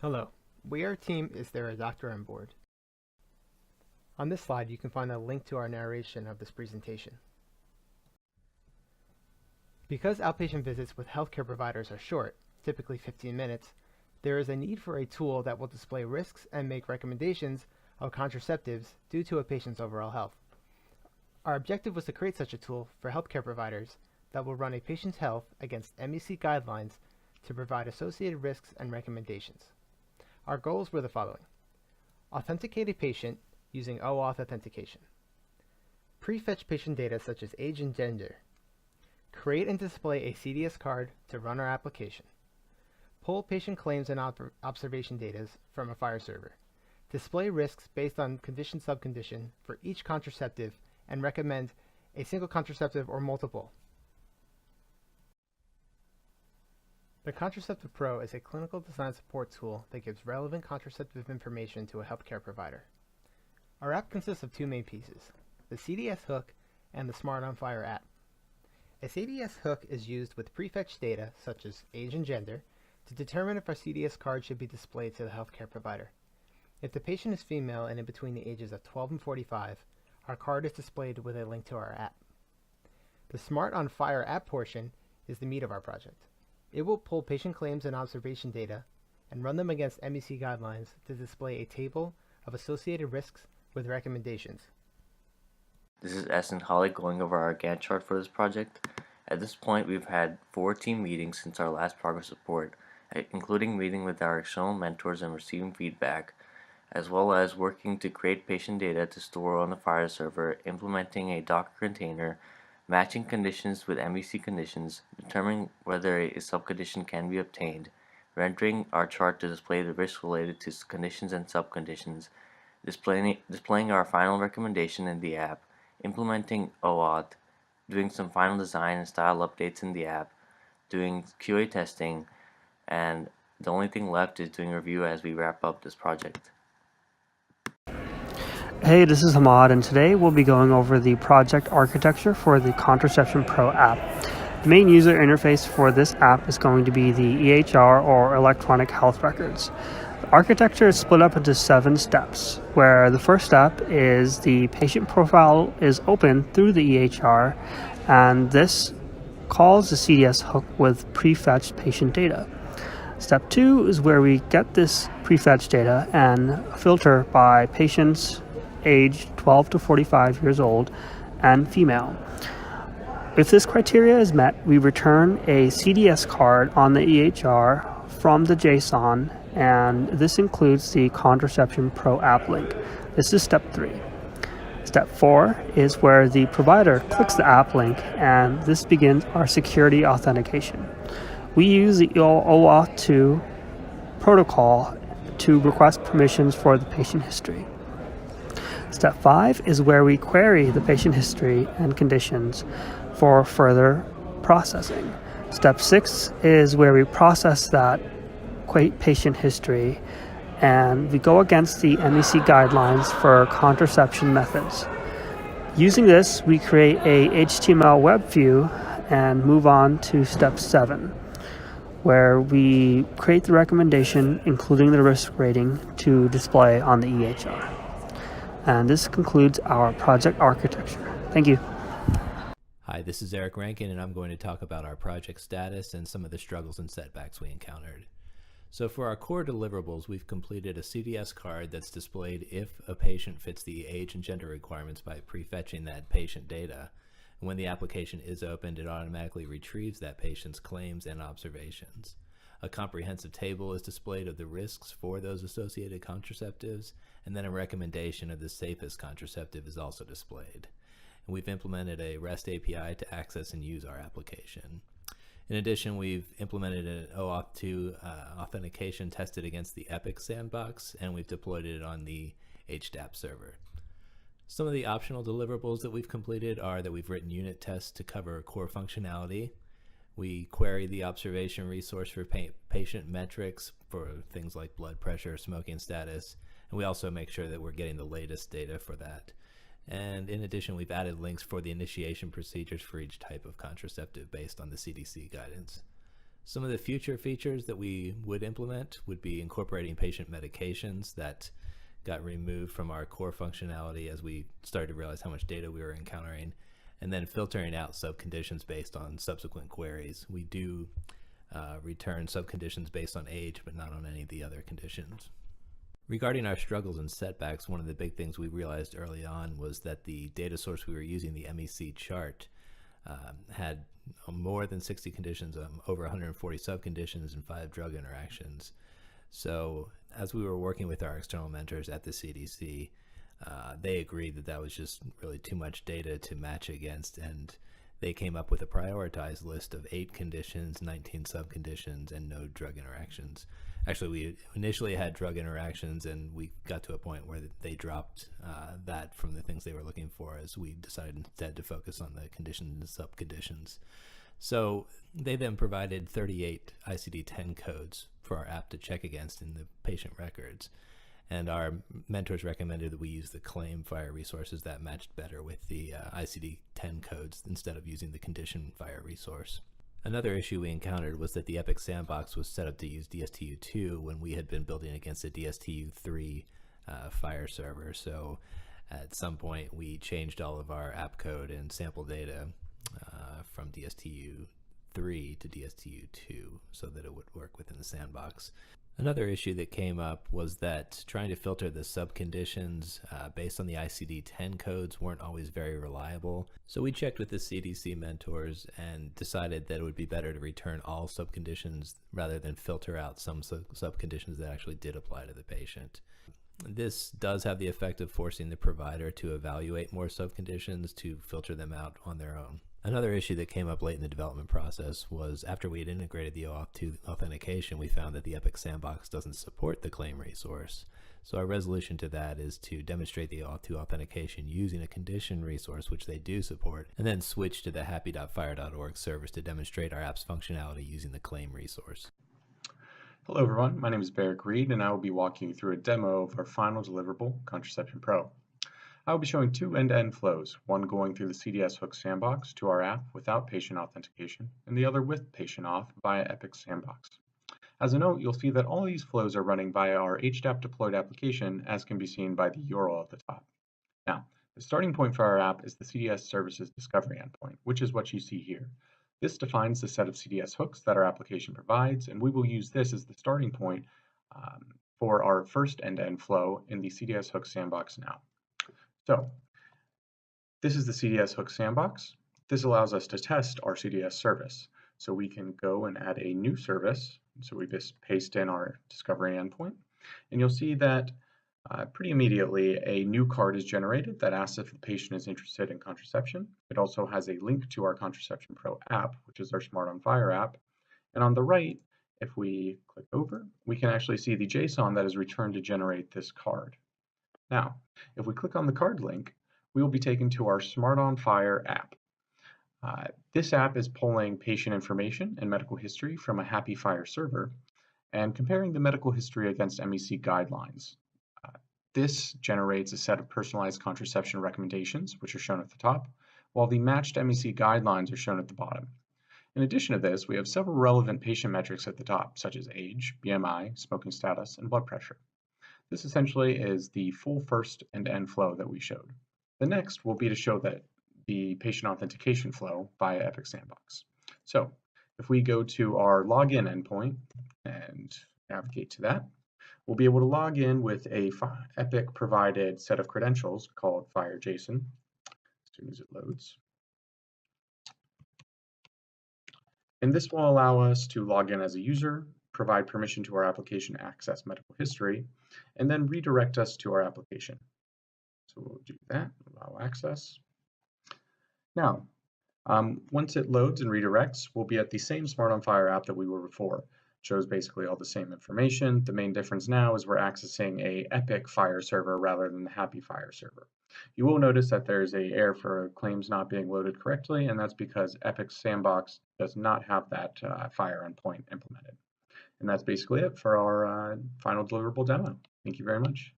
Hello, We Are a Team is there a doctor on board? On this slide, you can find a link to our narration of this presentation. Because outpatient visits with healthcare providers are short, typically 15 minutes, there is a need for a tool that will display risks and make recommendations of contraceptives due to a patient's overall health. Our objective was to create such a tool for healthcare providers that will run a patient's health against MEC guidelines to provide associated risks and recommendations. Our goals were the following: authenticate a patient using OAuth authentication, prefetch patient data such as age and gender, create and display a CDS card to run our application, pull patient claims and observation data from a FHIR server, display risks based on condition subcondition for each contraceptive, and recommend a single contraceptive or multiple. The Contraceptive Pro is a clinical design support tool that gives relevant contraceptive information to a healthcare provider. Our app consists of two main pieces: the CDS hook and the Smart on FHIR app. A CDS hook is used with prefetched data, such as age and gender, to determine if our CDS card should be displayed to the healthcare provider. If the patient is female and in between the ages of 12 and 45, our card is displayed with a link to our app. The Smart on FHIR app portion is the meat of our project. It will pull patient claims and observation data and run them against MEC guidelines to display a table of associated risks with recommendations. This is S and Holly going over our Gantt chart for this project. At this point, we've had 4 team meetings since our last progress report, including meeting with our external mentors and receiving feedback, as well as working to create patient data to store on the FHIR server, implementing a Docker container, matching conditions with MEC conditions, determining whether a subcondition can be obtained, rendering our chart to display the risks related to conditions and subconditions, displaying our final recommendation in the app, implementing OAuth, doing some final design and style updates in the app, doing QA testing, and the only thing left is doing review as we wrap up this project. Hey, this is Hamad, and today we'll be going over the project architecture for the Contraception Pro app. The main user interface for this app is going to be the EHR, or Electronic Health Records. The architecture is split up into 7 steps, where the first step is the patient profile is open through the EHR, and this calls the CDS hook with prefetched patient data. Step 2 is where we get this prefetched data and filter by patients aged 12 to 45 years old and female. If this criteria is met, we return a CDS card on the EHR from the JSON, and this includes the Contraception Pro app link. This is step 3. Step 4 is where the provider clicks the app link, and this begins our security authentication. We use the OAuth 2 protocol to request permissions for the patient history. Step 5 is where we query the patient history and conditions for further processing. Step 6 is where we process that patient history and we go against the MEC guidelines for contraception methods. Using this, we create a HTML web view and move on to step 7, where we create the recommendation, including the risk rating, to display on the EHR. And this concludes our project architecture. Thank you. Hi, this is Eric Rankin, and I'm going to talk about our project status and some of the struggles and setbacks we encountered. So for our core deliverables, we've completed a CDS card that's displayed if a patient fits the age and gender requirements by prefetching that patient data. And when the application is opened, it automatically retrieves that patient's claims and observations. A comprehensive table is displayed of the risks for those associated contraceptives, and then a recommendation of the safest contraceptive is also displayed. And we've implemented a REST API to access and use our application. In addition, we've implemented an OAuth 2 authentication tested against the Epic sandbox, and we've deployed it on the HDAP server. Some of the optional deliverables that we've completed are that we've written unit tests to cover core functionality. We query the observation resource for patient metrics for things like blood pressure, smoking status, and we also make sure that we're getting the latest data for that. And in addition, we've added links for the initiation procedures for each type of contraceptive based on the CDC guidance. Some of the future features that we would implement would be incorporating patient medications that got removed from our core functionality as we started to realize how much data we were encountering, and then filtering out subconditions based on subsequent queries. We do return subconditions based on age, but not on any of the other conditions. Regarding our struggles and setbacks, one of the big things we realized early on was that the data source we were using, the MEC chart, had more than 60 conditions, over 140 subconditions, and 5 drug interactions. So as we were working with our external mentors at the CDC, they agreed that that was just really too much data to match against, and they came up with a prioritized list of 8 conditions, 19 subconditions, and no drug interactions. Actually, we initially had drug interactions, and we got to a point where they dropped that from the things they were looking for, as we decided instead to focus on the conditions and subconditions. So they then provided 38 ICD-10 codes for our app to check against in the patient records. And our mentors recommended that we use the claim FHIR resources that matched better with the ICD-10 codes instead of using the condition FHIR resource. Another issue we encountered was that the Epic Sandbox was set up to use DSTU2 when we had been building against a DSTU3 FHIR server. So at some point we changed all of our app code and sample data from DSTU3 to DSTU2 so that it would work within the sandbox. Another issue that came up was that trying to filter the subconditions based on the ICD-10 codes weren't always very reliable. So we checked with the CDC mentors and decided that it would be better to return all subconditions rather than filter out some subconditions that actually did apply to the patient. This does have the effect of forcing the provider to evaluate more subconditions to filter them out on their own. Another issue that came up late in the development process was after we had integrated the OAuth2 authentication, we found that the Epic Sandbox doesn't support the claim resource. So our resolution to that is to demonstrate the OAuth2 authentication using a condition resource, which they do support, and then switch to the happy.phir.org service to demonstrate our app's functionality using the claim resource. Hello everyone, my name is Barrick Reed and I will be walking you through a demo of our final deliverable, Contraception Pro. I will be showing 2 end-to-end flows, one going through the CDS Hook Sandbox to our app without patient authentication, and the other with patient auth via Epic Sandbox. As a note, you'll see that all these flows are running via our HDAP deployed application, as can be seen by the URL at the top. Now, the starting point for our app is the CDS Services Discovery endpoint, which is what you see here. This defines the set of CDS hooks that our application provides, and we will use this as the starting point for our first end-to-end flow in the CDS Hook Sandbox now. So, this is the CDS Hook Sandbox. This allows us to test our CDS service. So we can go and add a new service. So we just paste in our discovery endpoint, and you'll see that pretty immediately a new card is generated that asks if the patient is interested in contraception. It also has a link to our Contraception Pro app, which is our Smart on FHIR app. And on the right, if we click over, we can actually see the JSON that is returned to generate this card. Now, if we click on the card link, we will be taken to our Smart on FHIR app. This app is pulling patient information and medical history from a Happy FHIR server and comparing the medical history against MEC guidelines. This generates a set of personalized contraception recommendations, which are shown at the top, while the matched MEC guidelines are shown at the bottom. In addition to this, we have several relevant patient metrics at the top, such as age, BMI, smoking status, and blood pressure. This essentially is the full first end-to-end flow that we showed. The next will be to show that the patient authentication flow via Epic Sandbox. So if we go to our login endpoint and navigate to that, we'll be able to log in with a Epic provided set of credentials called FHIR JSON as soon as it loads. And this will allow us to log in as a user, provide permission to our application to access medical history, and then redirect us to our application. So we'll do that, allow access. Now, once it loads and redirects, we'll be at the same Smart on FHIR app that we were before. It shows basically all the same information. The main difference now is we're accessing a Epic FHIR server rather than the Happy FHIR server. You will notice that there's an error for claims not being loaded correctly, and that's because Epic Sandbox does not have that FHIR endpoint implemented. And that's basically it for our final deliverable demo. Thank you very much.